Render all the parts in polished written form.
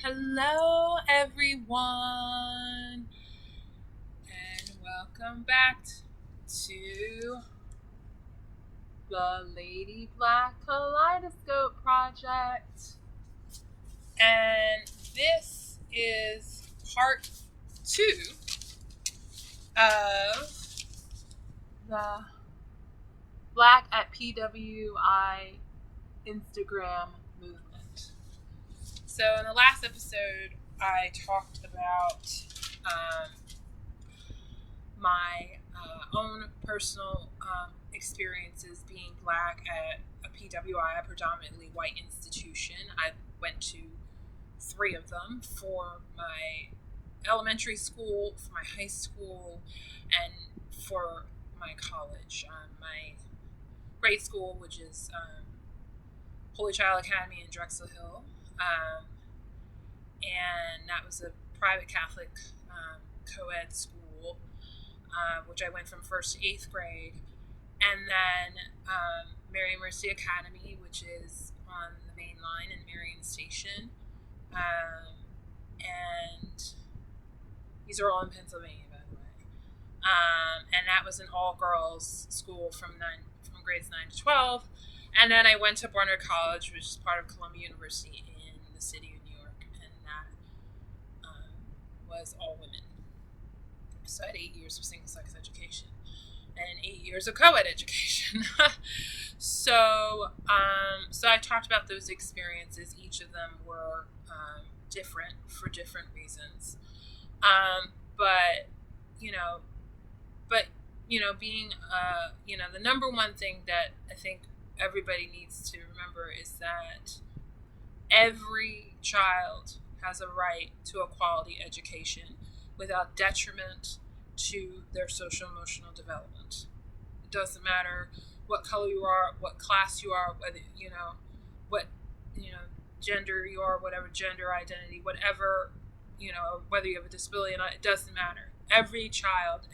Hello, everyone, and welcome back to the Lady Black Kaleidoscope Project. And this is part 2 of the Black at PWI Instagram movement. So, in the last episode, I talked about my own personal experiences being Black at a PWI, a predominantly white institution. I went to 3 of them: for my elementary school, for my high school, and for my college. My grade school, which is Holy Child Academy in Drexel Hill, and that was a private Catholic co-ed school, which I went from 1st to 8th grade, and then Mary Mercy Academy, which is on the main line in Marion Station, and these are all in Pennsylvania, by the way, and that was an all-girls school from grades 9 to 12, and then I went to Barnard College, which is part of Columbia University in the city of New York, and that was all women. So I had 8 years of single-sex education and 8 years of co-ed education. So I talked about those experiences. Each of them were different for different reasons. But being the number one thing that I think everybody needs to remember is that every child has a right to a quality education without detriment to their social emotional development. It doesn't matter what color you are, what class you are, whether what gender you are, whatever gender identity, whatever, whether you have a disability or not, it doesn't matter. Every child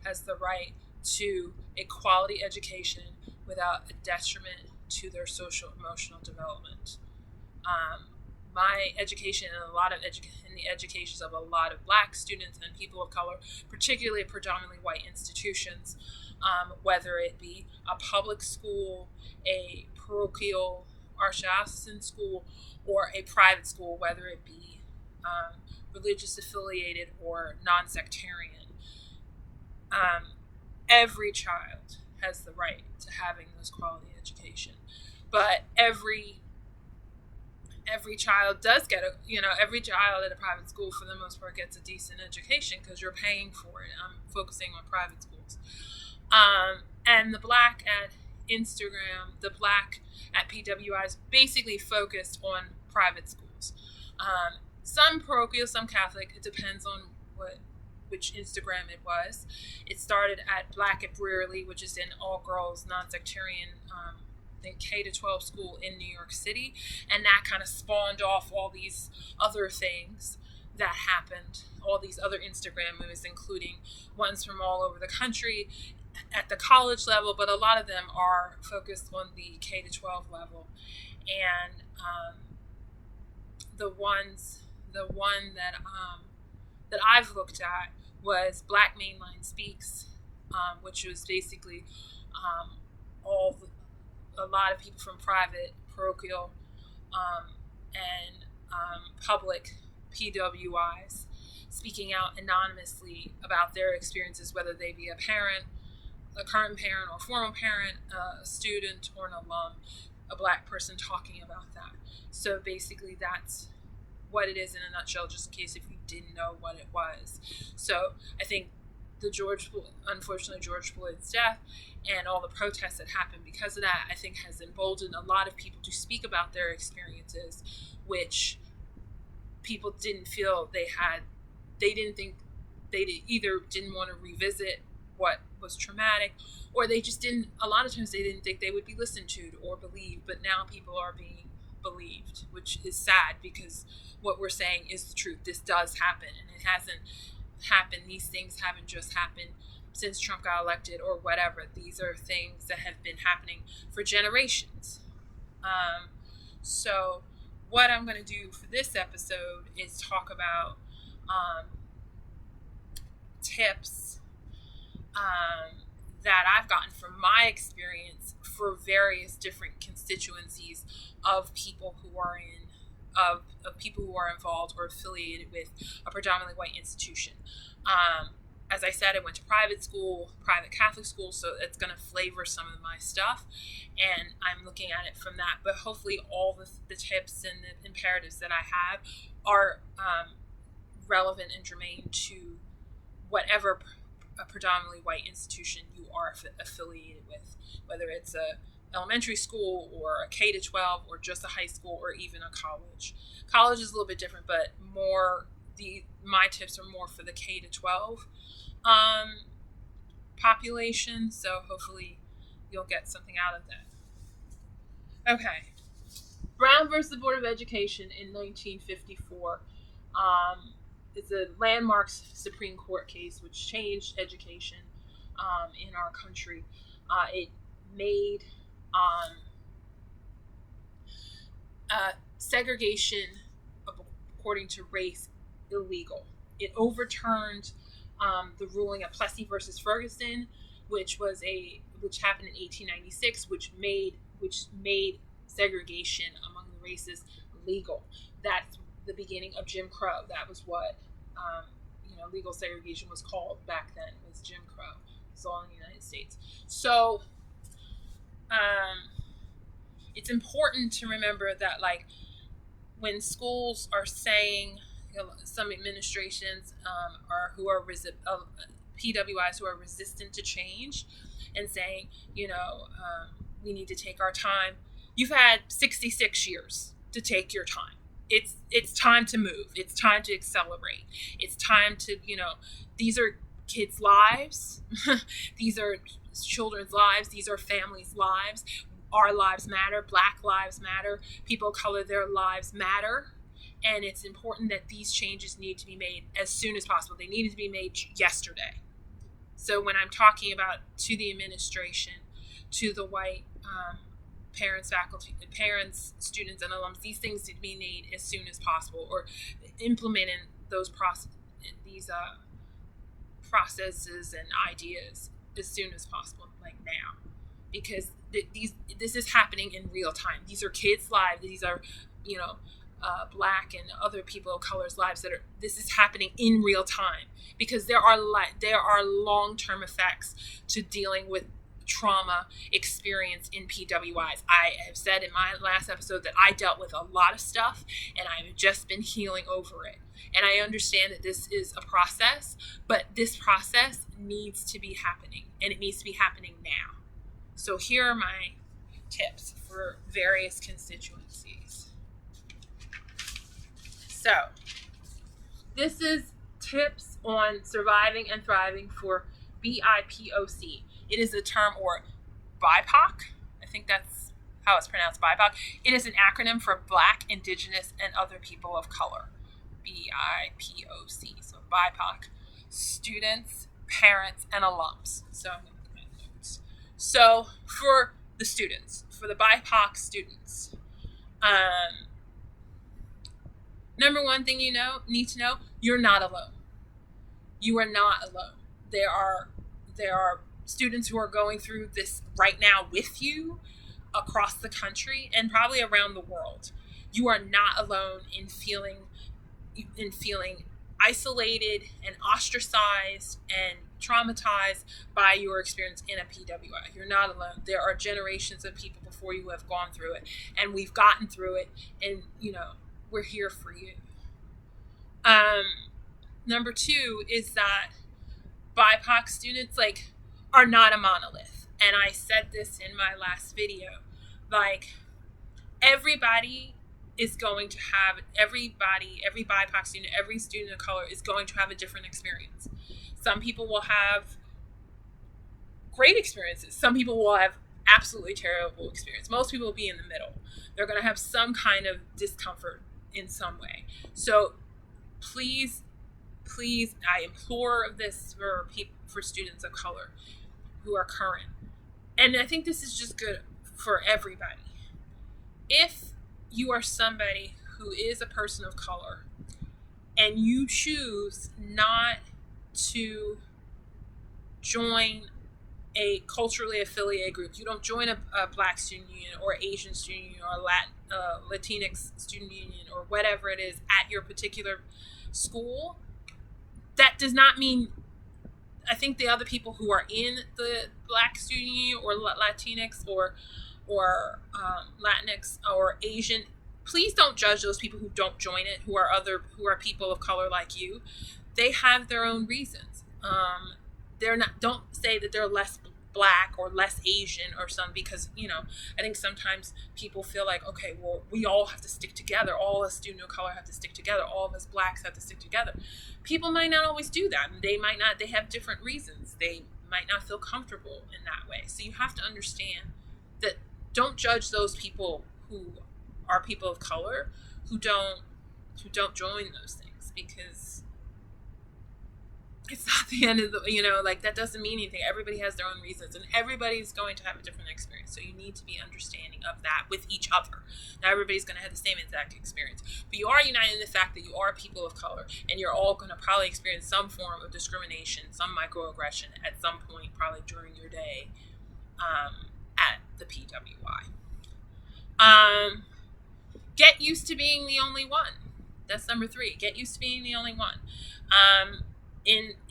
has the right to a quality education without a detriment to their social emotional development. My education and in the educations of a lot of Black students and people of color, particularly at predominantly white institutions, whether it be a public school, a parochial archdiocesan school, or a private school, whether it be religious affiliated or non-sectarian. Every child has the right to having those quality education, but every child does get every child at a private school for the most part gets a decent education because you're paying for it. I'm focusing on private schools. And the Black at Instagram, the Black at PWIs basically focused on private schools. Some parochial, some Catholic. It depends on which Instagram it was. It started at Black at Brearley, which is an all-girls, non-sectarian K-12 school in New York City, and that kind of spawned off all these other things that happened, all these other Instagram movies, including ones from all over the country at the college level, but a lot of them are focused on the K-12 level. And the one that I've looked at was Black Mainline Speaks, which was basically a lot of people from private, parochial, and public PWIs speaking out anonymously about their experiences, whether they be a parent, a current parent or former parent, a student or an alum, a Black person talking about that. So basically that's what it is in a nutshell, just in case if you didn't know what it was. So I think unfortunately George Floyd's death and all the protests that happened because of that, I think has emboldened a lot of people to speak about their experiences, which people didn't feel they had. They didn't think either didn't want to revisit what was traumatic, or they just didn't. A lot of times they didn't think they would be listened to or believed, but now people are being believed, which is sad because what we're saying is the truth. This does happen, and it hasn't happened. These things haven't just happened since Trump got elected or whatever. These are things that have been happening for generations. So what I'm going to do for this episode is talk about tips that I've gotten from my experience for various different constituencies of people who are people who are involved or affiliated with a predominantly white institution. As I said, I went to private Catholic school, so it's going to flavor some of my stuff, and I'm looking at it from that. But hopefully all the tips and the imperatives that I have are relevant and germane to whatever a predominantly white institution you are affiliated with, whether it's a elementary school or a K-12 or just a high school or even a college. College is a little bit different, but my tips are more for the K-12 population, so hopefully you'll get something out of that. Okay. Brown versus the Board of Education in 1954. It's a landmark Supreme Court case which changed education in our country. It made segregation according to race illegal. It overturned the ruling of Plessy versus Ferguson, which happened in 1896, which made segregation among the races legal. That's the beginning of Jim Crow. That was what legal segregation was called back then. It was Jim Crow. It's all in the United States. So it's important to remember that, like, when schools are saying, some administrations PWIs who are resistant to change and saying, we need to take our time. You've had 66 years to take your time. It's time to move. It's time to accelerate. It's time to, these are kids' lives. These are children's lives. These are families' lives. Our lives matter. Black lives matter. People of color, their lives matter. And it's important that these changes need to be made as soon as possible. They needed to be made yesterday. So when I'm talking about to the administration, to the white parents, faculty, parents, students, and alums, these things need to be made as soon as possible, or implementing these processes and ideas as soon as possible, like now, because this is happening in real time. These are kids' lives. These are, Black and other people of color's lives this is happening in real time, because there are long-term effects to dealing with trauma experience in PWIs. I have said in my last episode that I dealt with a lot of stuff and I've just been healing over it. And I understand that this is a process, but this process needs to be happening, and it needs to be happening now. So here are my tips for various constituencies. So this is tips on surviving and thriving for BiPOC. It is a term, or BiPOC. I think that's how it's pronounced, BiPOC. It is an acronym for Black, Indigenous, and Other People of Color. BiPOC. So BiPOC. Students, parents, and alums. So I'm going to put my notes. So for the students, for the BiPOC students, number one thing need to know, you're not alone. You are not alone. There are students who are going through this right now with you across the country and probably around the world. You are not alone in feeling isolated and ostracized and traumatized by your experience in a PWI. You're not alone. There are generations of people before you who have gone through it, and we've gotten through it, and we're here for you. Number two is that BiPOC students are not a monolith. And I said this in my last video. Everybody is going to have, every BiPOC student, every student of color is going to have a different experience. Some people will have great experiences. Some people will have absolutely terrible experience. Most people will be in the middle. They're going to have some kind of discomfort in some way. So please, I implore this for students of color who are current. And I think this is just good for everybody. If you are somebody who is a person of color and you choose not to join a culturally affiliated group, you don't join a Black student union or Asian student union or Latinx student union or whatever it is at your particular school, that does not mean, I think the other people who are in the Black student union or Latinx or Latinx or Asian, please don't judge those people who don't join it, who are people of color like you. They have their own reasons. Don't say that they're less Black or less Asian or something, because, I think sometimes people feel like, okay, well, we all have to stick together. All of us students of color have to stick together. All of us Blacks have to stick together. People might not always do that. They have different reasons. They might not feel comfortable in that way. So you have to understand that don't judge those people who are people of color who don't join those things, because it's not the end of that doesn't mean anything. Everybody has their own reasons, and everybody's going to have a different experience. So you need to be understanding of that with each other. Not everybody's going to have the same exact experience, but you are united in the fact that you are people of color, and you're all going to probably experience some form of discrimination, some microaggression at some point, probably during your day at the PWI. Get used to being the only one. That's number 3. Get used to being the only one.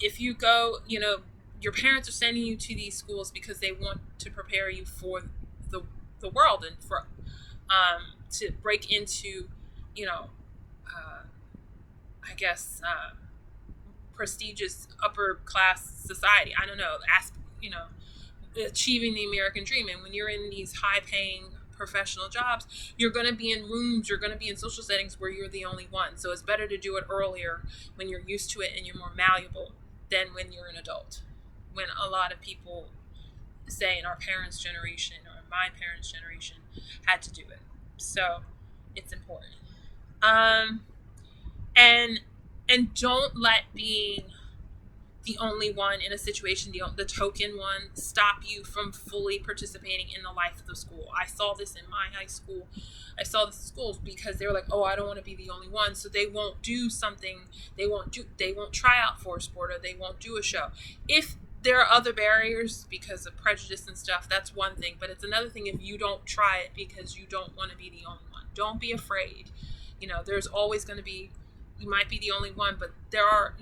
If you go, your parents are sending you to these schools because they want to prepare you for the world and for to break into, prestigious upper class society. I don't know, achieving the American dream. And when you're in these high paying professional jobs, you're going to be in rooms, you're going to be in social settings where you're the only one. So it's better to do it earlier when you're used to it and you're more malleable than when you're an adult. When a lot of people, say in our parents' generation or my parents' generation, had to do it. So it's important. And don't let being the only one in a situation, the token one, stop you from fully participating in the life of the school. I saw this in my high school. I saw this in schools because they were like, oh, I don't want to be the only one. So they won't do something. They won't try out for a sport, or they won't do a show. If there are other barriers because of prejudice and stuff, that's one thing. But it's another thing if you don't try it because you don't want to be the only one. Don't be afraid. There's always going to be, you might be the only one, but there are,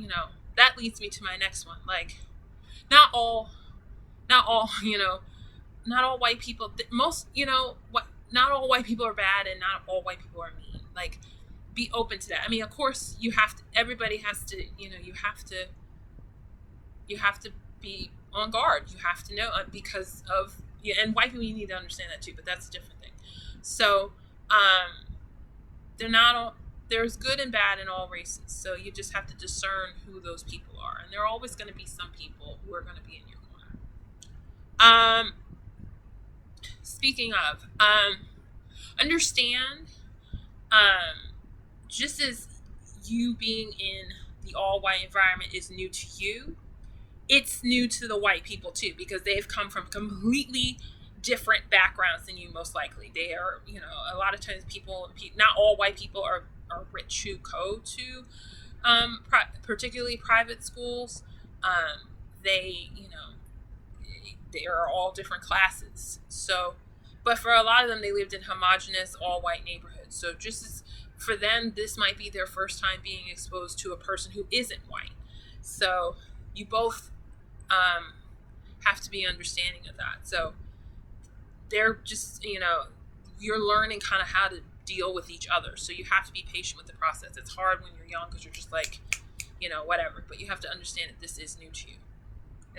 that leads me to my next one. Like, not all white people, not all white people are bad and not all white people are mean. Like, be open to that. I mean, of course everybody has to, you have to be on guard. You have to know because of, and white people, you need to understand that too, but that's a different thing. So, they're not all, there's good and bad in all races. So you just have to discern who those people are. And there are always going to be some people who are going to be in your corner. Speaking of, understand, just as you being in the all-white environment is new to you, it's new to the white people too, because they've come from completely different backgrounds than you, most likely. They are, a lot of times not all white people are rich who go to particularly private schools. They are all different classes. So, but for a lot of them, they lived in homogenous all white neighborhoods. So just as for them, this might be their first time being exposed to a person who isn't white. So you both have to be understanding of that. So they're just, you're learning kind of how to deal with each other. So you have to be patient with the process. It's hard when you're young because you're just like, whatever. But you have to understand that this is new to you.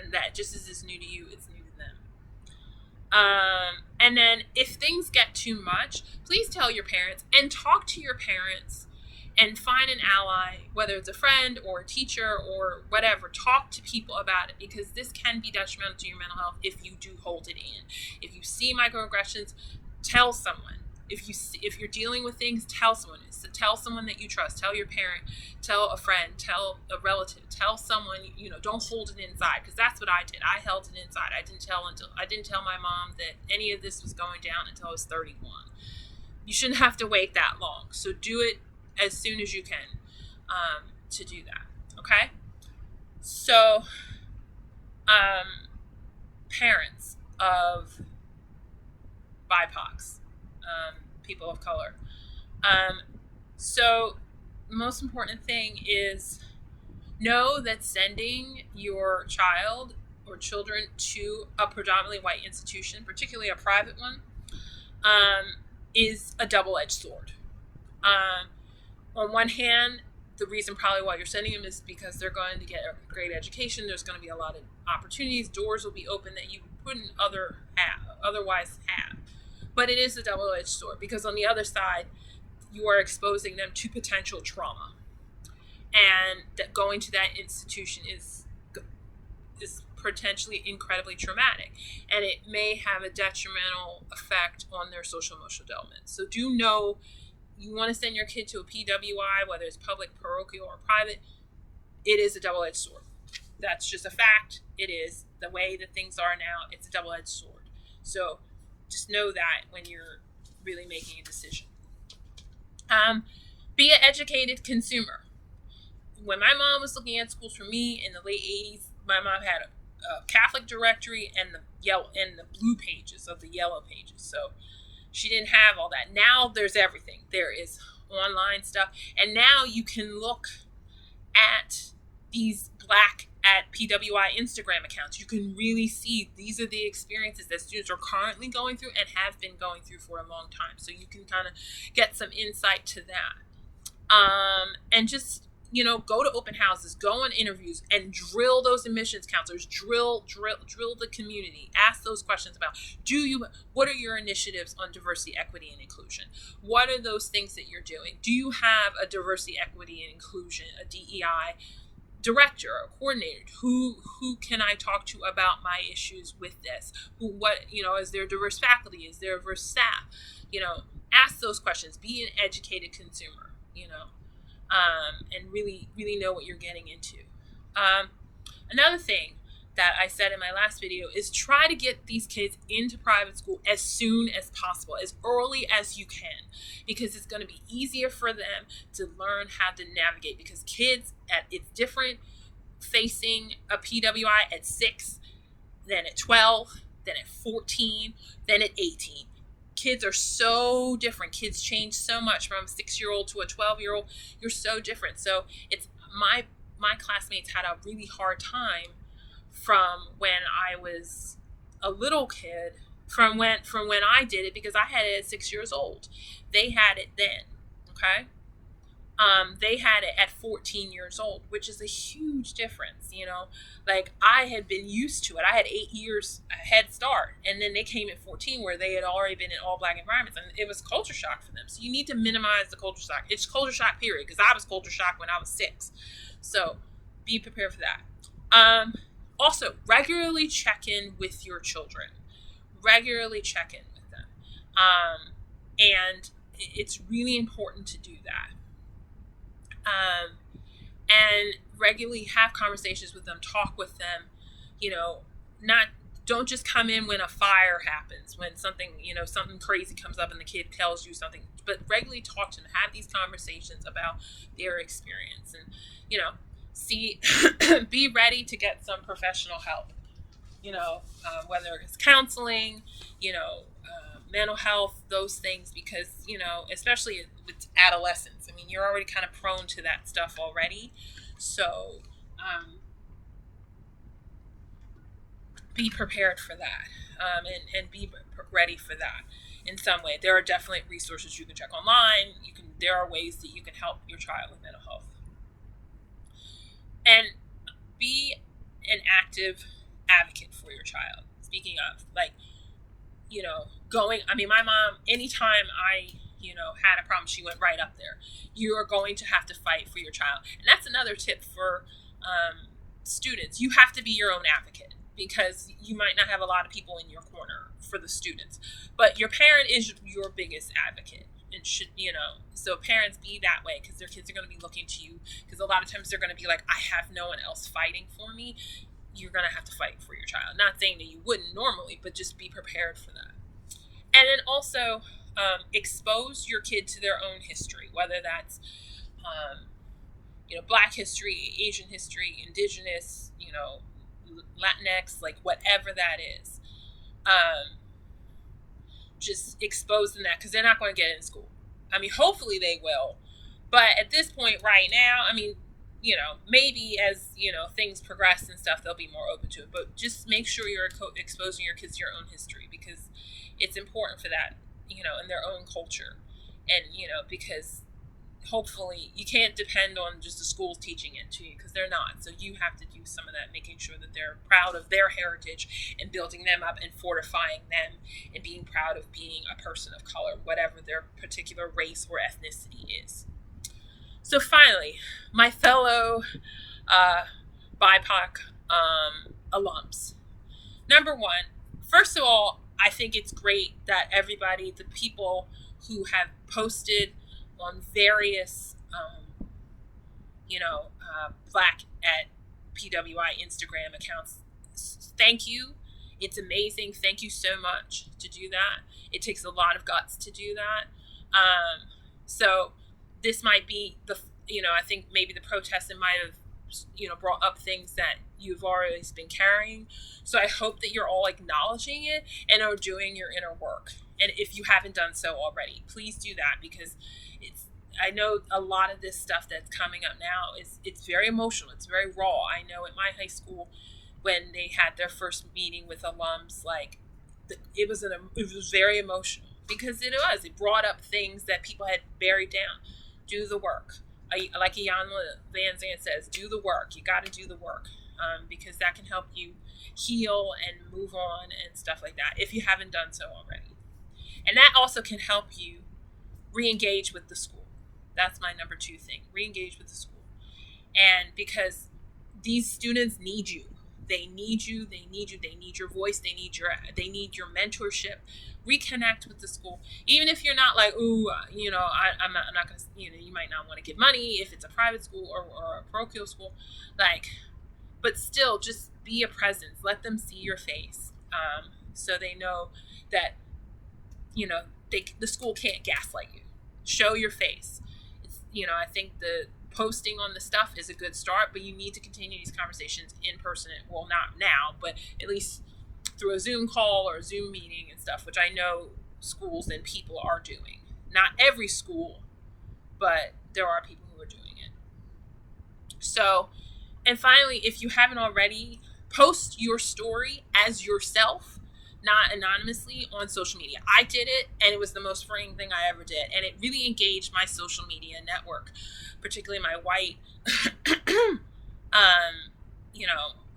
And that just as it's new to you, it's new to them. And then if things get too much, please tell your parents and talk to your parents and find an ally, whether it's a friend or a teacher or whatever. Talk to people about it, because this can be detrimental to your mental health if you do hold it in. If you see microaggressions, tell someone. If you're dealing with things, tell someone. Tell someone that you trust. Tell your parent. Tell a friend. Tell a relative. Tell someone. Don't hold it inside, because that's what I did. I held it inside. I didn't tell my mom that any of this was going down until I was 31, you shouldn't have to wait that long. So do it as soon as you can to do that. Okay? So, parents of BiPOCs, people of color. So, most important thing is know that sending your child or children to a predominantly white institution, particularly a private one, is a double-edged sword. On one hand, the reason probably why you're sending them is because they're going to get a great education. There's going to be a lot of opportunities. Doors will be open that you wouldn't otherwise have. But it is a double-edged sword because on the other side, you are exposing them to potential trauma. And that going to that institution is potentially incredibly traumatic. And it may have a detrimental effect on their social emotional development. So do know you want to send your kid to a PWI, whether it's public, parochial, or private, it is a double-edged sword. That's just a fact. It is. The way that things are now, it's a double-edged sword. So just know that when you're really making a decision. Be an educated consumer. When my mom was looking at schools for me in the late 80s, my mom had a Catholic directory and the blue pages of the yellow pages. So she didn't have all that. Now there's everything. There is online stuff. And now you can look at these at PWI Instagram accounts. You can really see these are the experiences that students are currently going through and have been going through for a long time. So you can kind of get some insight to that. And just, go to open houses, go on interviews, and drill those admissions counselors, drill the community, ask those questions about, what are your initiatives on diversity, equity, and inclusion? What are those things that you're doing? Do you have a diversity, equity, and inclusion, a DEI director or coordinator? Who can I talk to about my issues with this? Is there diverse faculty? Is there diverse staff? Ask those questions, be an educated consumer, and really, really know what you're getting into. Another thing that I said in my last video is try to get these kids into private school as soon as possible, as early as you can, because it's going to be easier for them to learn how to navigate, because kids, it's different facing a PWI at 6, then at 12, then at 14, then at 18. Kids are so different. Kids change so much from a 6-year-old to a 12-year-old. You're so different. So it's my classmates had a really hard time from when I was a little kid, from when I did it, because I had it at 6 years old. They had it then, okay? They had it at 14 years old, which is a huge difference, Like, I had been used to it. I had 8 years a head start, and then they came at 14 where they had already been in all black environments, and it was culture shock for them. So you need to minimize the culture shock. It's culture shock, period, because I was culture shocked when I was 6. So be prepared for that. Also, regularly check in with your children. Regularly check in with them. And it's really important to do that. And regularly have conversations with them, talk with them, don't just come in when a fire happens, when something crazy comes up and the kid tells you something, but regularly talk to them, have these conversations about their experience, and, be ready to get some professional help, whether it's counseling, mental health, those things, because, especially with adolescents, you're already kind of prone to that stuff already. So, be prepared for that, and be ready for that in some way. There are definitely resources you can check online. There are ways that you can help your child with mental health. And be an active advocate for your child. Speaking of, my mom, anytime I, had a problem, she went right up there. You are going to have to fight for your child. And that's another tip for students. You have to be your own advocate, because you might not have a lot of people in your corner for the students. But your parent is your biggest advocate. And should, so parents, be that way, because their kids are going to be looking to you, because a lot of times they're going to be like, I have no one else fighting for me. You're going to have to fight for your child. Not saying that you wouldn't normally, but just be prepared for that. And then also expose your kid to their own history, whether that's Black history, Asian history, Indigenous, Latinx, like whatever that is. Just expose them that, because they're not going to get it in school. I mean, hopefully they will, but at this point right now, I mean, maybe as things progress and stuff, they'll be more open to it. But just make sure you're exposing your kids to your own history, because it's important for that, in their own culture, and because hopefully you can't depend on just the schools teaching it to you, because they're not. So you have to do some of that, making sure that they're proud of their heritage and building them up and fortifying them and being proud of being a person of color, whatever their particular race or ethnicity is. So finally, my fellow BiPOC alums. Number one, first of all, I think it's great that everybody, the people who have posted on various, Black at PWI Instagram accounts, thank you. It's amazing. Thank you so much to do that. It takes a lot of guts to do that. So this might be I think maybe the protest might have, brought up things that you've always been carrying. So I hope that you're all acknowledging it and are doing your inner work. And if you haven't done so already, please do that, because I know a lot of this stuff that's coming up now it's very emotional. It's very raw. I know at my high school, when they had their first meeting with alums, it was very emotional, because it brought up things that people had buried down. Do the work. Like Iyanla Vanzant says, do the work. You got to do the work, because that can help you heal and move on and stuff like that, if you haven't done so already. And that also can help you re-engage with the school. That's my number 2 thing. Re-engage with the school. And because these students need you. They need you. They need you. They need your voice. They need your mentorship. Reconnect with the school. Even if you're not like, I'm not going to, you might not want to give money if it's a private school or a parochial school. But still, just be a presence. Let them see your face, so they know that, the school can't gaslight you. Show your face. I think the posting on the stuff is a good start, but you need to continue these conversations in person. Well, not now, but at least through a Zoom call or a Zoom meeting and stuff, which I know schools and people are doing. Not every school, but there are people who are doing it. So, and finally, if you haven't already, post your story as yourself, not anonymously, on social media. I did it, and it was the most freeing thing I ever did, and it really engaged my social media network, particularly my white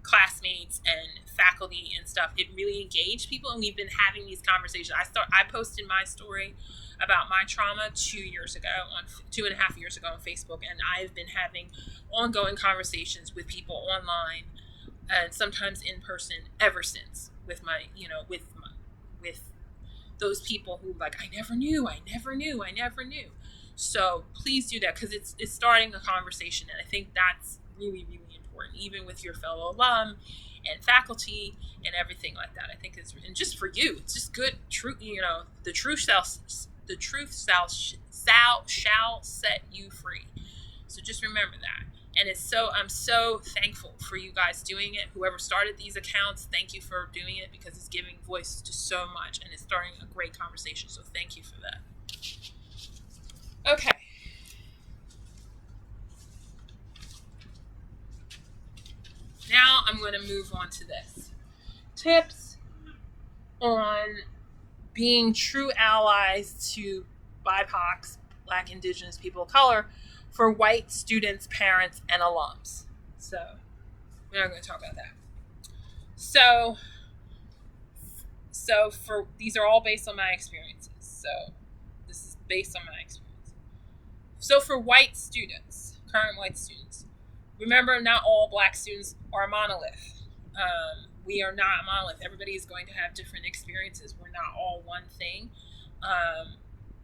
classmates and faculty and stuff. It really engaged people, and we've been having these conversations. I posted my story about my trauma 2.5 years ago on Facebook, and I've been having ongoing conversations with people online and sometimes in person ever since, with with those people who I never knew. So please do that, because it's starting a conversation, and I think that's really, really important, even with your fellow alum and faculty and everything like that. I think and just for you, it's just good. The truth shall set you free. So just remember that. And I'm so thankful for you guys doing it. Whoever started these accounts, thank you for doing it, because it's giving voice to so much, and it's starting a great conversation. So thank you for that. Okay. Now I'm going to move on to this. Tips on being true allies to BiPOCs, Black, Indigenous people of color, for white students, parents, and alums. So we're not going to talk about that. So these are all based on my experiences. So this is based on my experience. So for white students, current white students, remember, not all Black students are a monolith. We are not a monolith. Everybody is going to have different experiences. We're not all one thing.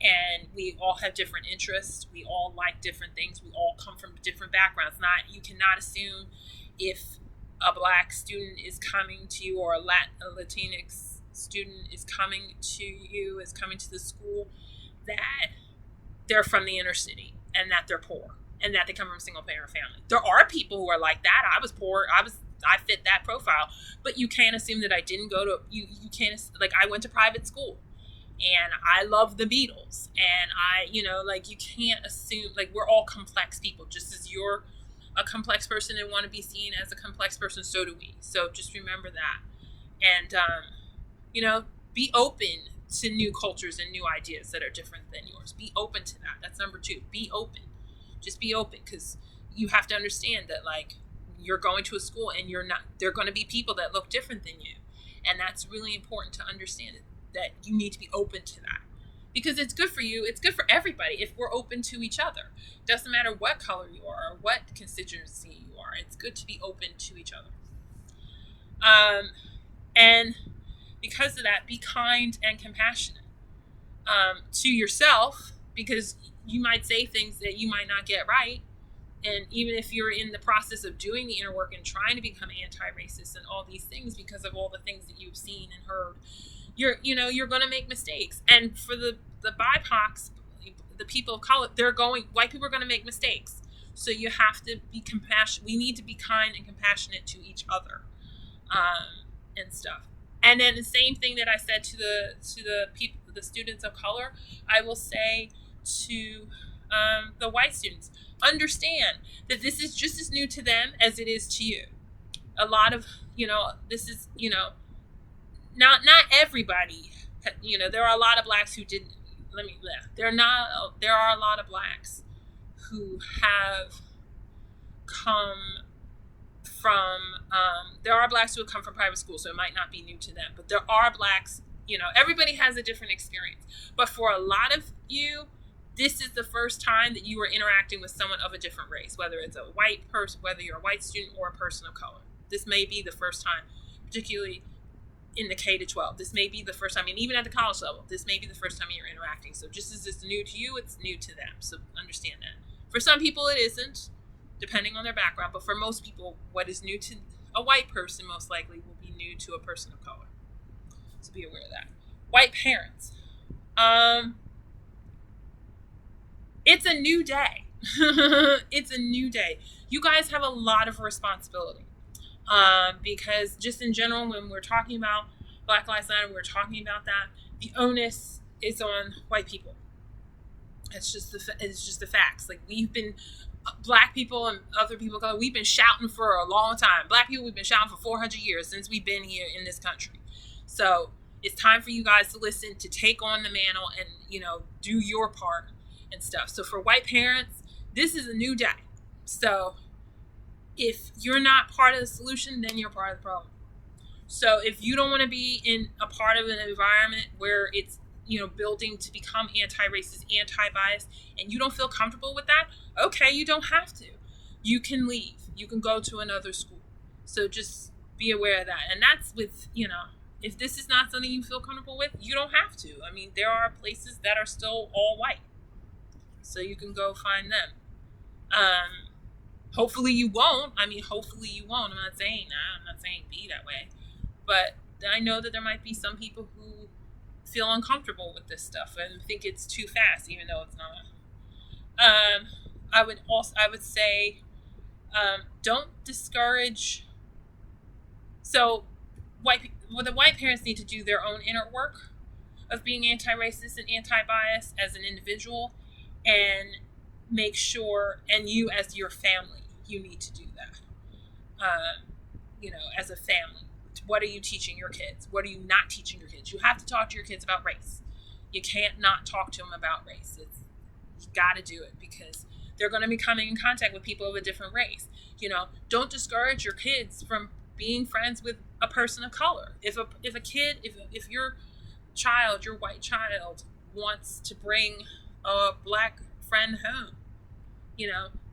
And we all have different interests. We all like different things. We all come from different backgrounds. You cannot assume if a Black student is coming to you, or a Latinx student is coming to the school, that they're from the inner city and that they're poor and that they come from a single parent family. There are people who are like that. I was poor. I fit that profile, but you can't assume that I didn't go to, you can't, like, I went to private school and I love the Beatles, and you can't assume, like, we're all complex people. Just as you're a complex person and want to be seen as a complex person, so do we. So just remember that. And, be open to new cultures and new ideas that are different than yours. Be open to that. That's number 2. Be open. Just be open, because you have to understand that, like, you're going to a school and there are going to be people that look different than you. And that's really important to understand, that you need to be open to that, because it's good for you. It's good for everybody if we're open to each other. Doesn't matter what color you are or what constituency you are. It's good to be open to each other. And because of that, be kind and compassionate to yourself, because you might say things that you might not get right. And even if you're in the process of doing the inner work and trying to become anti-racist and all these things, because of all the things that you've seen and heard, you're going to make mistakes. And for the BiPOCs, the people of color, white people are going to make mistakes. So you have to be compassionate. We need to be kind and compassionate to each other, and stuff. And then the same thing that I said to the people, the students of color, I will say to the white students. Understand that this is just as new to them as it is to you. A lot of, this is, not everybody, there are a lot of blacks who didn't, there are a lot of blacks who have come from, there are blacks who have come from private school, so it might not be new to them, but there are blacks, everybody has a different experience. But for a lot of you, this is the first time that you are interacting with someone of a different race, whether it's a white person, whether you're a white student or a person of color. This may be the first time, particularly in the K to 12. This may be the first time, and even at the college level, this may be the first time you're interacting. So just as it's new to you, it's new to them. So understand that. For some people, it isn't, depending on their background. But for most people, what is new to a white person most likely will be new to a person of color. So be aware of that. White parents. It's a new day. It's a new day. You guys have a lot of responsibility. Because just in general, when we're talking about Black Lives Matter, we're talking about that, the onus is on white people. It's just the facts. Like, we've been, Black people and other people, we've been shouting for a long time. Black people, we've been shouting for 400 years since we've been here in this country. So it's time for you guys to listen, to take on the mantle and, do your part and stuff. So for white parents, this is a new day. So if you're not part of the solution, then you're part of the problem. So if you don't want to be in a part of an environment where it's, building to become anti-racist, anti-bias, and you don't feel comfortable with that, okay, you don't have to. You can leave. You can go to another school. So just be aware of that. And that's with, if this is not something you feel comfortable with, you don't have to. I mean, there are places that are still all white. So you can go find them. Hopefully you won't. Hopefully you won't. I'm not saying that. I'm not saying be that way. But I know that there might be some people who feel uncomfortable with this stuff and think it's too fast, even though it's not. I would say, don't discourage. So the white parents need to do their own inner work of being anti-racist and anti-bias as an individual, and make sure, and you as your family, you need to do that. As a family, what are you teaching your kids? What are you not teaching your kids? You have to talk to your kids about race. You can't not talk to them about race. You got to do it, because they're going to be coming in contact with people of a different race. Don't discourage your kids from being friends with a person of color. If your child, your white child, wants to bring a black friend home,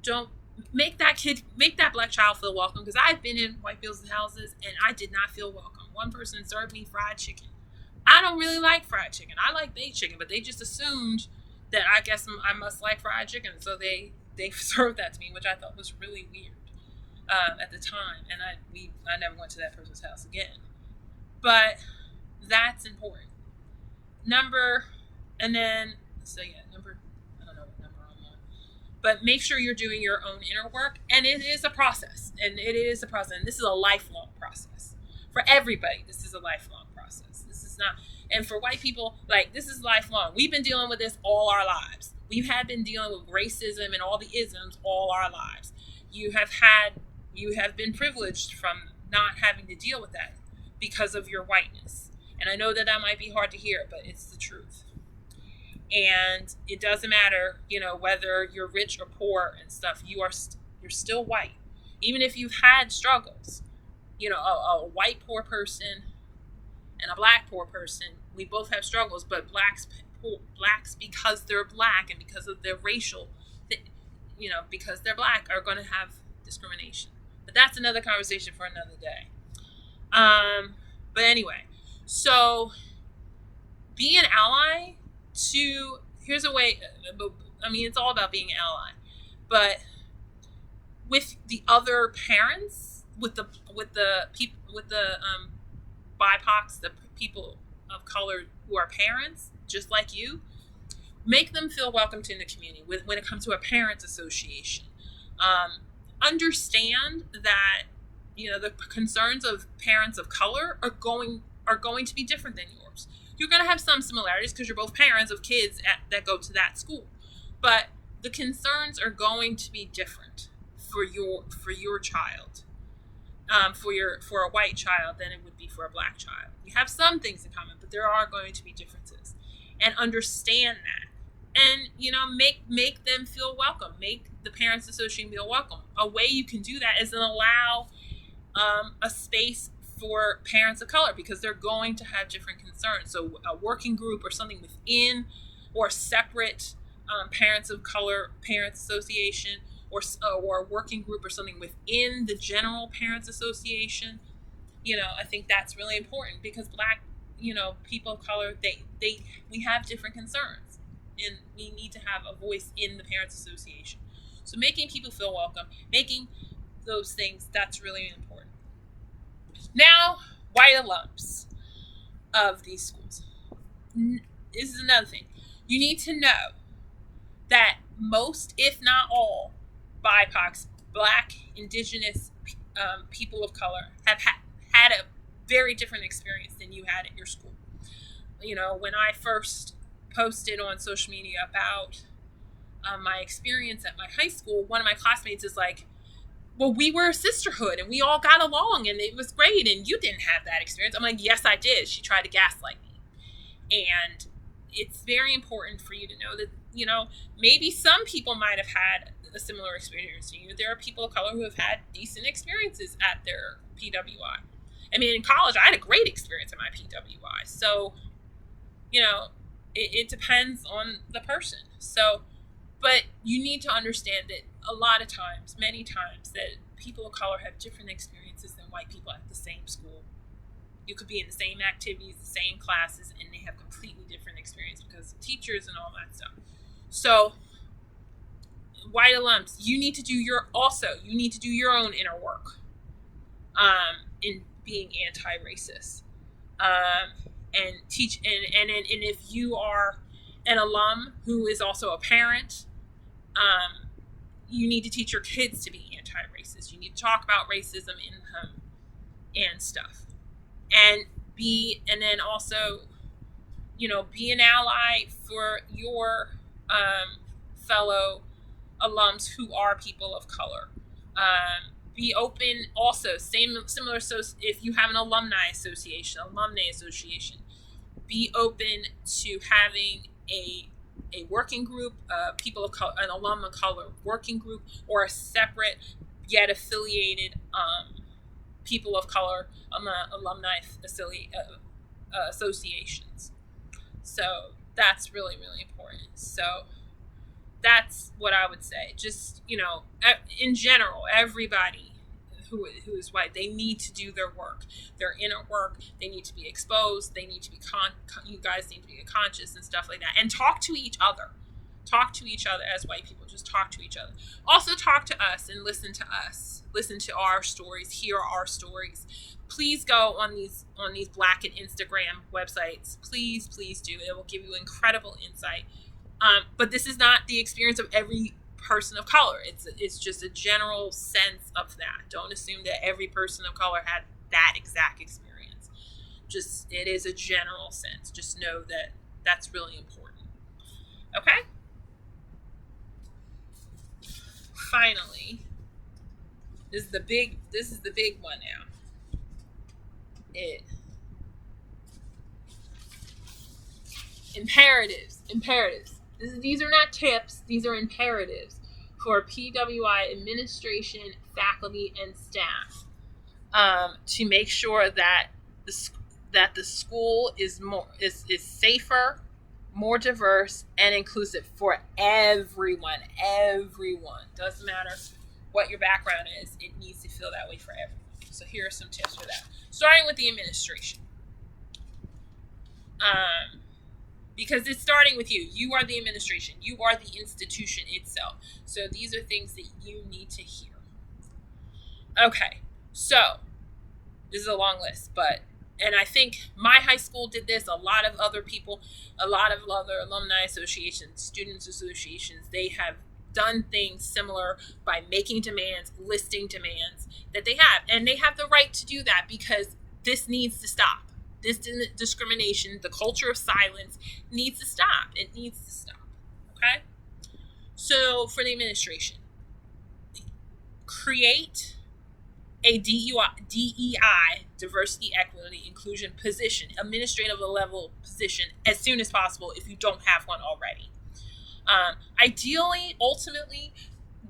don't make that black child feel welcome. Because I've been in white people's houses and I did not feel welcome. One person served me fried chicken. I don't really like fried chicken. I like baked chicken, but they just assumed that I guess I must like fried chicken, so they served that to me, which I thought was really weird at the time. And I never went to that person's house again. But That's important. Number, and then, so yeah, number, I don't know what number I'm on. But make sure you're doing your own inner work. And it is a process. And this is a lifelong process. For everybody, this is a lifelong process. This is not, and for white people, like, this is lifelong. We've been dealing with this all our lives. We have been dealing with racism and all the isms all our lives. You have been privileged from not having to deal with that because of your whiteness. And I know that might be hard to hear, but it's the truth. And it doesn't matter, whether you're rich or poor and stuff. You're still white, even if you've had struggles. A white poor person and a black poor person, we both have struggles. But blacks because they're black and because of their racial, because they're black, are going to have discrimination. But that's another conversation for another day. But anyway, so be an ally to, here's a way, it's all about being an ally, but with the other parents, with the people, with the BiPOCs, the people of color who are parents, just like you, make them feel welcomed in the community. When it comes to a parents association, understand that the concerns of parents of color are going to be different than yours. You're going to have some similarities because you're both parents of kids that go to that school, but the concerns are going to be different for your child, for a white child than it would be for a black child. You have some things in common, but there are going to be differences, and understand that, and make them feel welcome. Make the parents association feel welcome. A way you can do that is to allow a space for parents of color, because they're going to have different concerns. So a working group or something within, or separate parents of color parents association, or a working group or something within the general parents association. I think that's really important, because black, people of color, we have different concerns, and we need to have a voice in the parents association. So making people feel welcome, making those things, that's really important. Now, white alums of these schools. This is another thing. You need to know that most, if not all, BiPOCs, black, indigenous people of color, have had a very different experience than you had at your school. When I first posted on social media about my experience at my high school, one of my classmates is like, well, we were a sisterhood and we all got along and it was great, and you didn't have that experience. I'm like, yes, I did. She tried to gaslight me. And it's very important for you to know that, maybe some people might have had a similar experience to you. There are people of color who have had decent experiences at their PWI. In college, I had a great experience at my PWI. So, it depends on the person. So, but you need to understand that a lot of times, many times, that people of color have different experiences than white people at the same school. You could be in the same activities, the same classes, and they have completely different experience because of teachers and all that stuff. So, white alums, you need to do your own inner work in being anti-racist, and teach. And if you are an alum who is also a parent, you need to teach your kids to be anti-racist. You need to talk about racism in the home and stuff. And then also, be an ally for your fellow alums who are people of color. Be open also, similar, so if you have an alumni association, be open to having a working group, people of color, an alum of color working group, or a separate yet affiliated people of color alumni associations. So that's really, really important. So that's what I would say. Just, in general, everybody who is white, they need to do their work, their inner work. They need to be exposed. They need to be you guys need to be conscious and stuff like that, and talk to each other. Talk to each other as white people. Just talk to each other. Also talk to us and listen to us. Listen to our stories. Hear our stories. Please go on these Black and Instagram websites. Please do. It will give you incredible insight. But this is not the experience of every person of color. It's just a general sense of that. Don't assume that every person of color had that exact experience. Just, it is a general sense. Just know that that's really important. Okay? Finally, this is the big one now. Imperatives. These are not tips, these are imperatives for PWI administration, faculty, and staff, to make sure that the school is safer, more diverse, and inclusive for everyone. Doesn't matter what your background is, it needs to feel that way for everyone. So here are some tips for that. Starting with the administration. Because it's starting with you. You are the administration. You are the institution itself. So these are things that you need to hear. Okay, so this is a long list, and I think my high school did this, a lot of other people, a lot of other alumni associations, students associations, they have done things similar by making demands, listing demands that they have. And they have the right to do that because this needs to stop. This discrimination, the culture of silence needs to stop. It needs to stop. Okay? So for the administration, create a DEI, diversity, equity, inclusion position, administrative level position as soon as possible if you don't have one already. Ideally, ultimately,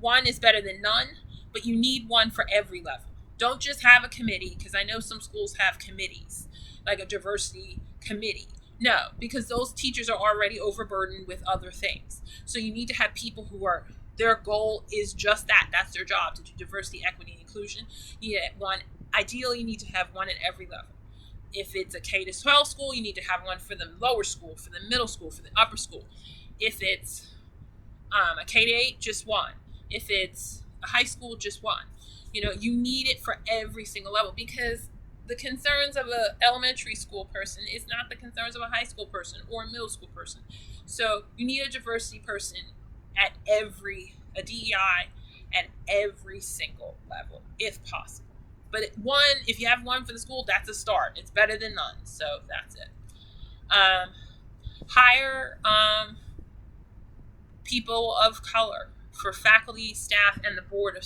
one is better than none, but you need one for every level. Don't just have a committee, because I know some schools have committees, like a diversity committee. No, because those teachers are already overburdened with other things. So you need to have people who are, their goal is just that. That's their job, to do diversity, equity, and inclusion. You need one. Ideally, you need to have one at every level. If it's a K-12 school, you need to have one for the lower school, for the middle school, for the upper school. If it's a K-8, just one. If it's a high school, just one. You need it for every single level, because the concerns of an elementary school person is not the concerns of a high school person or a middle school person. So you need a diversity person at a DEI at every single level, if possible. But if you have one for the school, that's a start. It's better than none. So that's it. Hire people of color for faculty, staff, and the board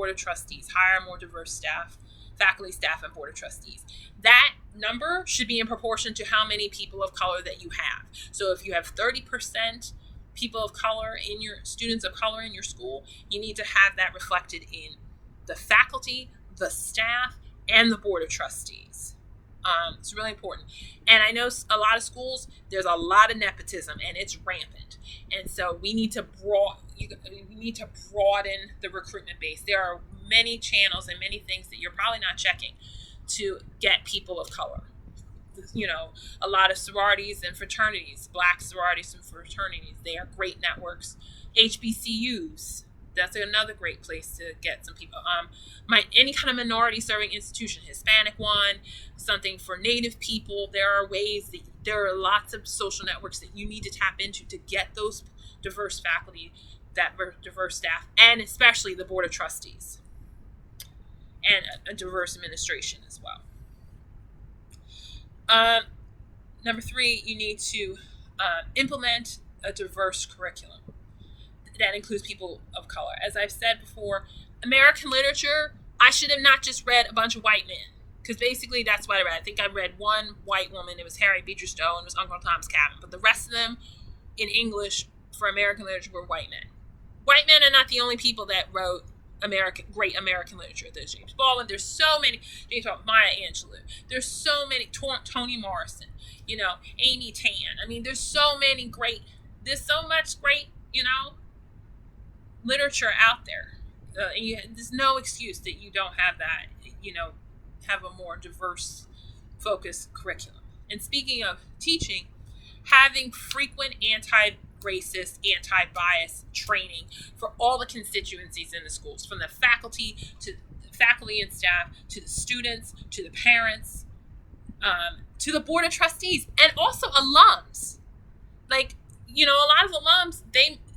of trustees. Hire more diverse staff. Faculty, staff, and board of trustees. That number should be in proportion to how many people of color that you have. So if you have 30% people of color students of color in your school, you need to have that reflected in the faculty, the staff, and the board of trustees. It's really important. And I know a lot of schools, there's a lot of nepotism, and it's rampant. And so we need to broaden the recruitment base. There are many channels and many things that you're probably not checking to get people of color. A lot of sororities and fraternities, Black sororities and fraternities, they are great networks. HBCUs, that's another great place to get some people. Any kind of minority serving institution, Hispanic one, something for Native people. There are lots of social networks that you need to tap into to get those diverse faculty, that diverse staff, and especially the board of trustees, and a diverse administration as well. Number 3, you need to implement a diverse curriculum that includes people of color. As I've said before, American literature, I should have not just read a bunch of white men, because basically that's what I read. I think I read one white woman. It was Harriet Beecher Stowe, and it was Uncle Tom's Cabin. But the rest of them in English for American literature were white men. White men are not the only people that wrote great American literature. There's James Baldwin. There's so many. Maya Angelou. There's so many. Toni Morrison. Amy Tan. I mean, there's so much great. Literature out there. There's no excuse that you don't have that. Have a more diverse, focused curriculum. And speaking of teaching, having frequent anti-racist, anti-bias training for all the constituencies in the schools, from the faculty to the faculty and staff, to the students, to the parents, to the board of trustees, and also alums. Like, a lot of alums,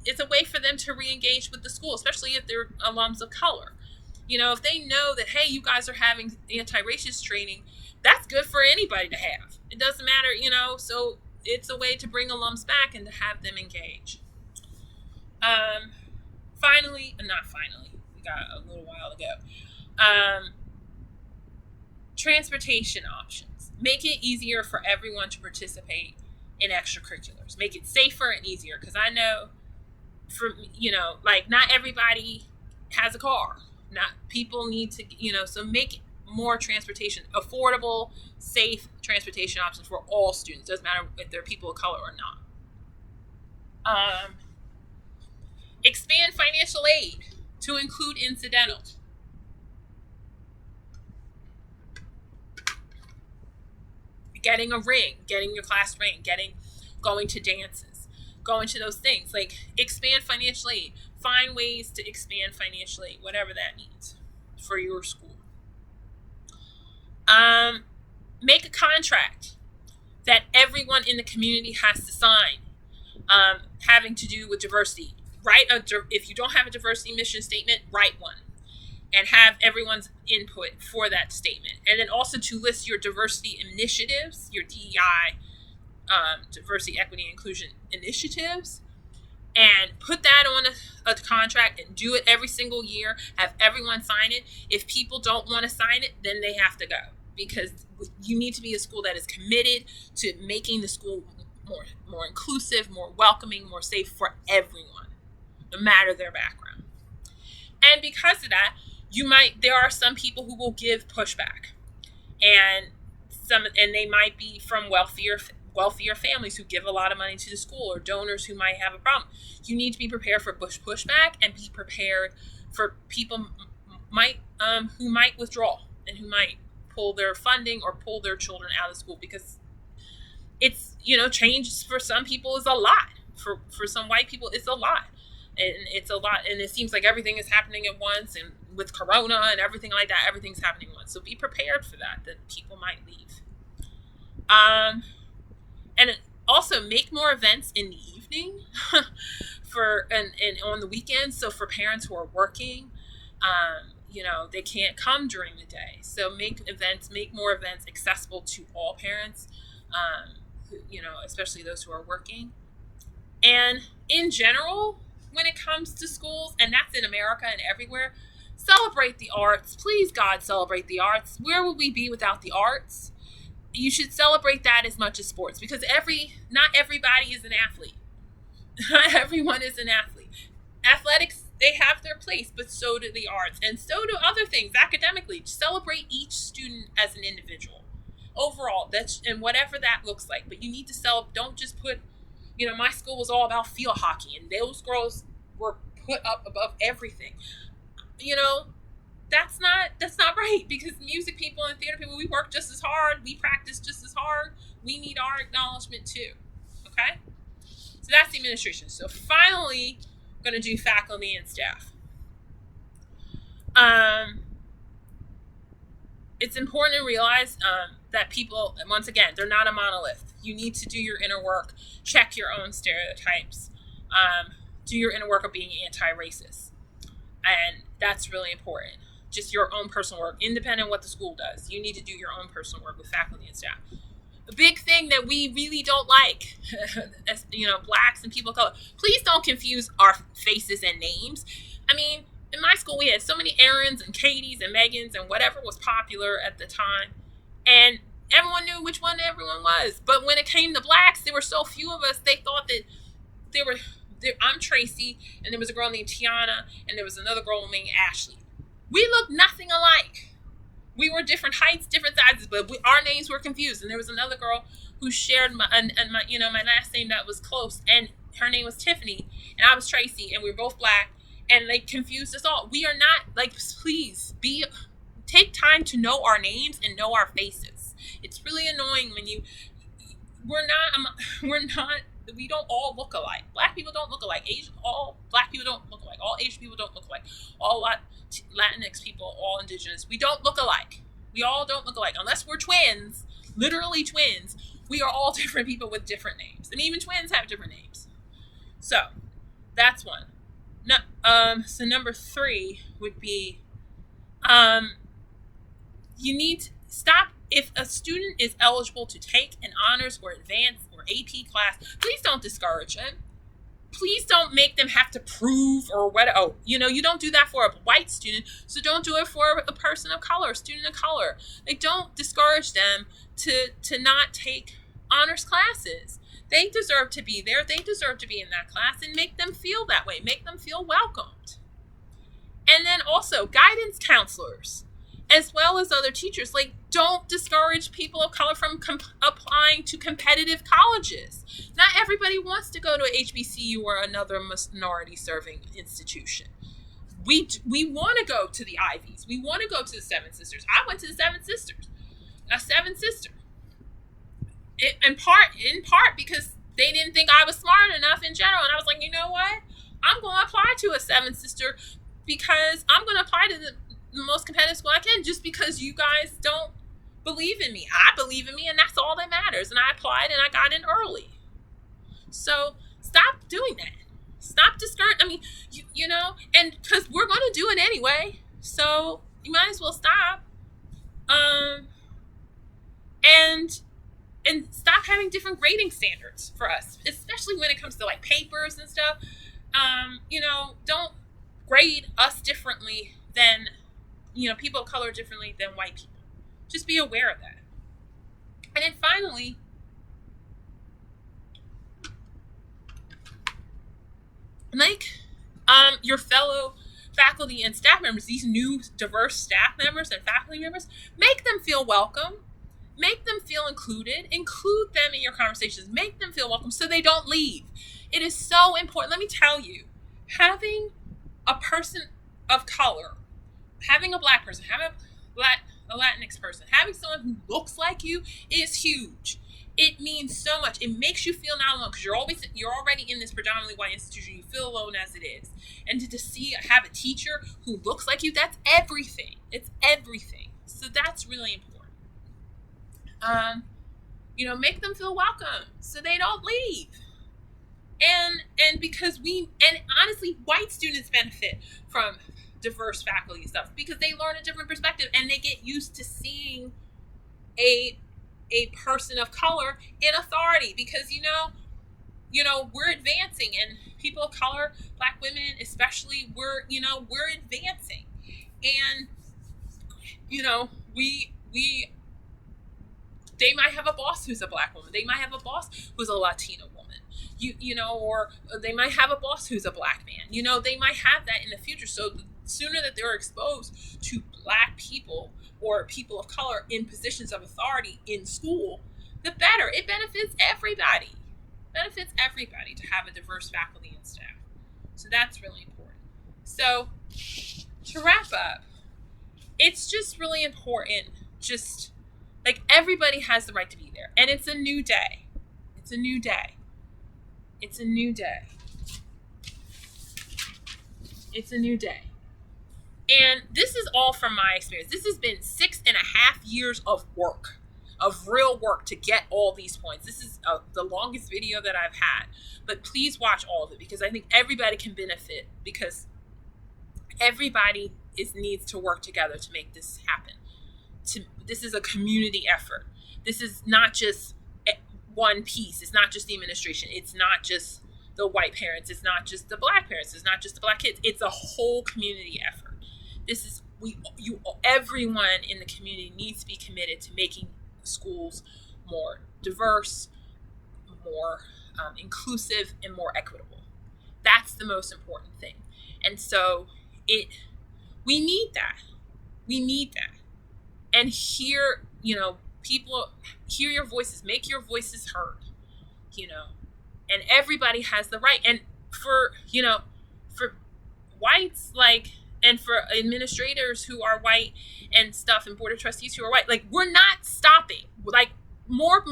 it's a way for them to re-engage with the school, especially if they're alums of color. If they know that, hey, you guys are having anti-racist training, that's good for anybody to have. It doesn't matter, so it's a way to bring alums back and to have them engage. Not finally, we got a little while to go. Transportation options. Make it easier for everyone to participate in extracurriculars. Make it safer and easier, because I know, not everybody has a car. Not people need to, so make more transportation, affordable, safe transportation options for all students. Doesn't matter if they're people of color or not. Expand financial aid to include incidentals. Getting a ring, getting your class ring, going to dances, going to those things. Like, expand financial aid. Find ways to expand financial aid, whatever that means for your school. Make a contract that everyone in the community has to sign, having to do with diversity. If you don't have a diversity mission statement, write one and have everyone's input for that statement. And then also to list your diversity initiatives, your DEI, diversity, equity, and inclusion initiatives, and put that on a contract and do it every single year. Have everyone sign it. If people don't want to sign it, then they have to go, because you need to be a school that is committed to making the school more inclusive, more welcoming, more safe for everyone, no matter their background. And because of that, there are some people who will give pushback, and they might be from wealthier families who give a lot of money to the school, or donors who might have a problem. You need to be prepared for pushback, and be prepared for people who might withdraw and who might pull their funding or pull their children out of school, because it's, change for some people is a lot. For some white people, it's a lot. And it's a lot, and it seems like everything is happening at once, and with Corona and everything like that, everything's happening at once. So be prepared for that people might leave. And also make more events in the evening and on the weekends. So for parents who are working, they can't come during the day. So make more events accessible to all parents, especially those who are working. And in general, when it comes to schools, and that's in America and everywhere, celebrate the arts. Please, God, celebrate the arts. Where would we be without the arts? You should celebrate that as much as sports, because not everybody is an athlete. Not everyone is an athlete. Athletics, they have their place, but so do the arts, and so do other things academically. Celebrate each student as an individual. Overall, and whatever that looks like. But you need to don't just put, my school was all about field hockey, and those girls were put up above everything. That's not right, because music people and theater people, we work just as hard, we practice just as hard, we need our acknowledgement too. Okay? So that's the administration. So finally, I'm going to do faculty and staff. It's important to realize that people, once again, they're not a monolith. You need to do your inner work, check your own stereotypes, do your inner work of being anti-racist. And that's really important. Just your own personal work, independent of what the school does. You need to do your own personal work with faculty and staff. The big thing that we really don't like, as blacks and people of color, please don't confuse our faces and names. I mean, in my school, we had so many Aarons and Katies and Megans and whatever was popular at the time. And everyone knew which one everyone was. But when it came to blacks, there were so few of us, they thought that I'm Tracy, and there was a girl named Tiana, and there was another girl named Ashley. We looked nothing alike. We were different heights, different sizes, but our names were confused. And there was another girl who shared my last name that was close, and her name was Tiffany, and I was Tracy, and we were both black, and they confused us all. We are not, please take time to know our names and know our faces. It's really annoying when we're not We don't all look alike. Black people don't look alike. All black people don't look alike. All Asian people don't look alike. All Latinx people, all indigenous, we don't look alike. We all don't look alike. Unless we're twins, literally twins, we are all different people with different names. And even twins have different names. So, that's one. No, so number 3 would be, you need to stop. If a student is eligible to take an honors or advanced or AP class, please don't discourage them. Please don't make them have to prove or what. Oh, you don't do that for a white student, so don't do it for a person of color, student of color. Like, don't discourage them to not take honors classes. They deserve to be there. They deserve to be in that class, and make them feel that way. Make them feel welcomed. And then also guidance counselors, as well as other teachers, like, don't discourage people of color from applying to competitive colleges. Not everybody wants to go to a HBCU or another minority serving institution. We want to go to the Ivies. We want to go to the Seven Sisters. I went to the Seven Sisters. A Seven Sister. In part because they didn't think I was smart enough in general. And I was like, you know what? I'm going to apply to a Seven Sister because I'm going to apply to the most competitive school I can, just because you guys don't believe in me. I believe in me, and that's all that matters. And I applied, and I got in early. So stop doing that. Stop discouraging. I mean, and because we're going to do it anyway, so you might as well stop. And stop having different grading standards for us, especially when it comes to like papers and stuff. Don't grade us differently than, people of color differently than white people. Just be aware of that. And then finally, your fellow faculty and staff members, these new diverse staff members and faculty members, make them feel welcome. Make them feel included. Include them in your conversations. Make them feel welcome so they don't leave. It is so important. Let me tell you, having a person of color, having a black person, having a Latinx person, having someone who looks like you is huge. It means so much. It makes you feel not alone, because you're already in this predominantly white institution. You feel alone as it is. And have a teacher who looks like you, that's everything. It's everything. So that's really important. Make them feel welcome so they don't leave. And because honestly, white students benefit from diverse faculty and stuff, because they learn a different perspective and they get used to seeing a person of color in authority, because we're advancing, and people of color, black women especially, we're advancing, and they might have a boss who's a black woman. They might have a boss who's a Latina woman. Or they might have a boss who's a black man. They might have that in the future. So the sooner that they're exposed to black people or people of color in positions of authority in school, the better. It benefits everybody. To have a diverse faculty and staff. So that's really important. So to wrap up, it's just really important, everybody has the right to be there. And it's a new day. It's a new day. And this is all from my experience. This has been 6.5 years of work, of real work, to get all these points. This is the longest video that I've had. But please watch all of it, because I think everybody can benefit, because everybody needs to work together to make this happen. This is a community effort. This is not just one piece. It's not just the administration. It's not just the white parents. It's not just the black parents. It's not just the black kids. It's a whole community effort. Everyone in the community needs to be committed to making schools more diverse, more inclusive, and more equitable. That's the most important thing. And so we need that. And people hear your voices, make your voices heard, and everybody has the right. And for whites, and for administrators who are white and stuff, and board of trustees who are white, we're not stopping. more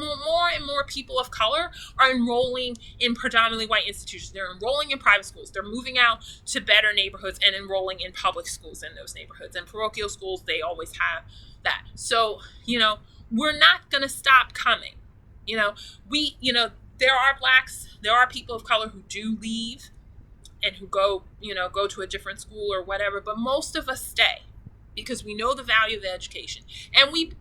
and more people of color are enrolling in predominantly white institutions. They're enrolling in private schools. They're moving out to better neighborhoods and enrolling in public schools in those neighborhoods. And parochial schools, they always have that. So, we're not going to stop coming. There are blacks, there are people of color who do leave and who go to a different school or whatever, but most of us stay because we know the value of education. And we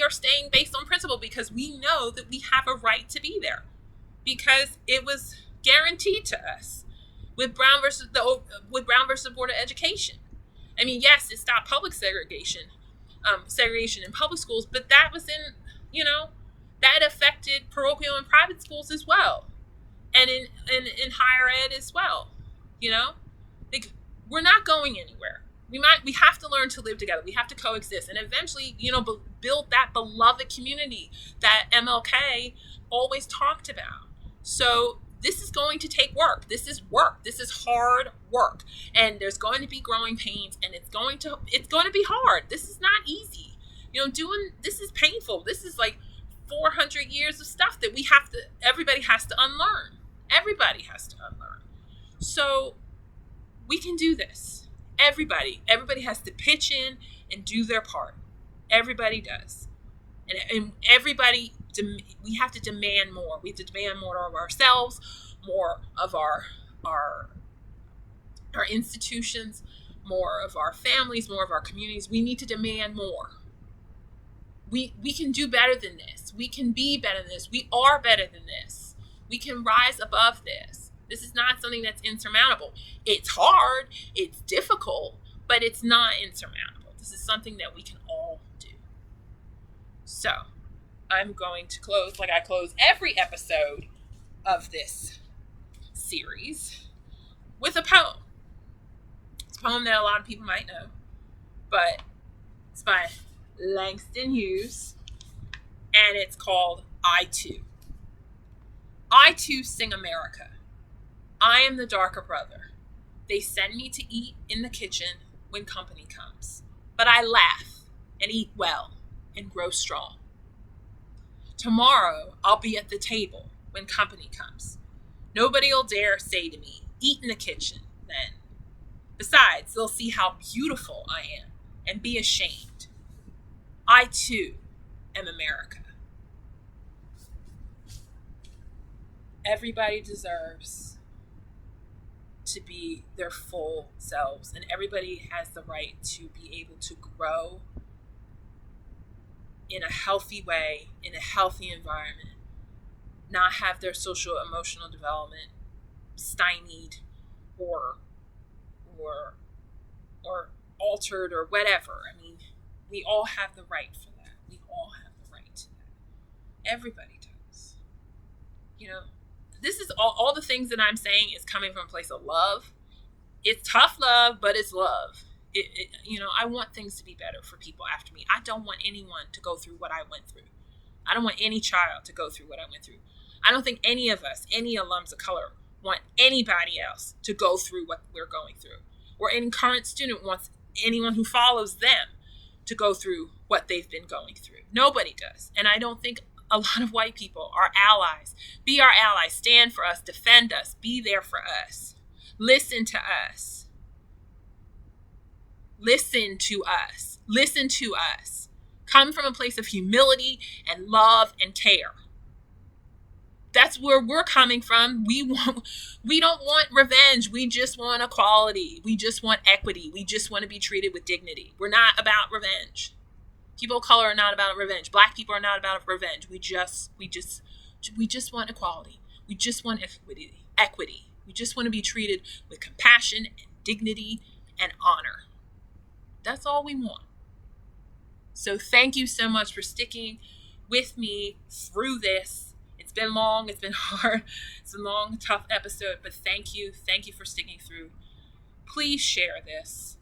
are staying based on principle because we know that we have a right to be there because it was guaranteed to us with Brown versus the Board of Education. I mean, yes, it stopped public segregation in public schools, but that was that affected parochial and private schools as well, and in higher ed as well. We're not going anywhere. We have to learn to live together. We have to coexist, and eventually, build that beloved community that MLK always talked about. So this is going to take work. This is work. This is hard work, and there's going to be growing pains, and it's going to be hard. This is not easy. This is painful. This is like 400 years of stuff that everybody has to unlearn. Everybody has to unlearn. So we can do this. Everybody has to pitch in and do their part. Everybody does. And everybody, we have to demand more. We have to demand more of ourselves, more of our institutions, more of our families, more of our communities. We need to demand more. We can do better than this. We can be better than this. We are better than this. We can rise above this. This is not something that's insurmountable. It's hard, it's difficult, but it's not insurmountable. This is something that we can all do. So, I'm going to close like I close every episode of this series with a poem. It's a poem that a lot of people might know, but it's by Langston Hughes, and it's called I Too. I too sing America. I am the darker brother. They send me to eat in the kitchen when company comes, but I laugh and eat well and grow strong. Tomorrow I'll be at the table when company comes. Nobody'll dare say to me, eat in the kitchen then. Besides, they'll see how beautiful I am and be ashamed. I too am America. Everybody deserves to be their full selves, and everybody has the right to be able to grow in a healthy way, in a healthy environment, not have their social emotional development stymied or altered or whatever. I mean, we all have the right for that. We all have the right to that. Everybody does. This is all the things that I'm saying is coming from a place of love. It's tough love, but it's love. I want things to be better for people after me. I don't want anyone to go through what I went through. I don't want any child to go through what I went through. I don't think any of us, any alums of color, want anybody else to go through what we're going through. Or any current student wants anyone who follows them to go through what they've been going through. Nobody does. And I don't think a lot of white people are allies. Be our allies. Stand for us. Defend us. Be there for us. Listen to us. Listen to us. Listen to us. Come from a place of humility and love and care. That's where we're coming from. We don't want revenge. We just want equality. We just want equity. We just want to be treated with dignity. We're not about revenge. People of color are not about revenge. Black people are not about revenge. We just want equality. We just want equity. We just want to be treated with compassion and dignity and honor. That's all we want. So thank you so much for sticking with me through this. It's been long. It's been hard. It's a long, tough episode, but thank you. Thank you for sticking through. Please share this.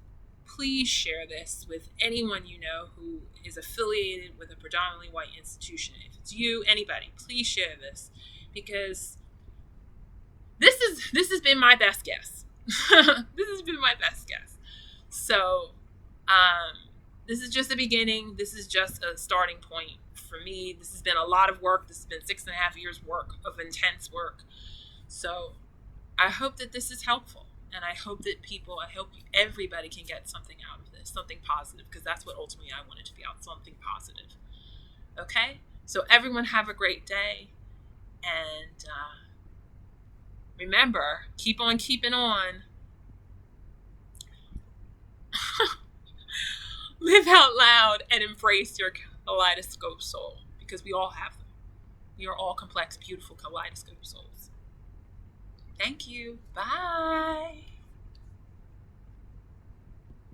Please share this with anyone you know who is affiliated with a predominantly white institution. If it's you, anybody, please share this, because this has been my best guess. This has been my best guess. So this is just the beginning. This is just a starting point for me. This has been a lot of work. This has been 6.5 years work of intense work. So I hope that this is helpful. And I hope everybody can get something out of this, something positive, because that's what ultimately I wanted to be out, something positive. Okay? So everyone have a great day. And remember, keep on keeping on. Live out loud and embrace your kaleidoscope soul, because we all have them. We are all complex, beautiful kaleidoscope souls. Thank you. Bye.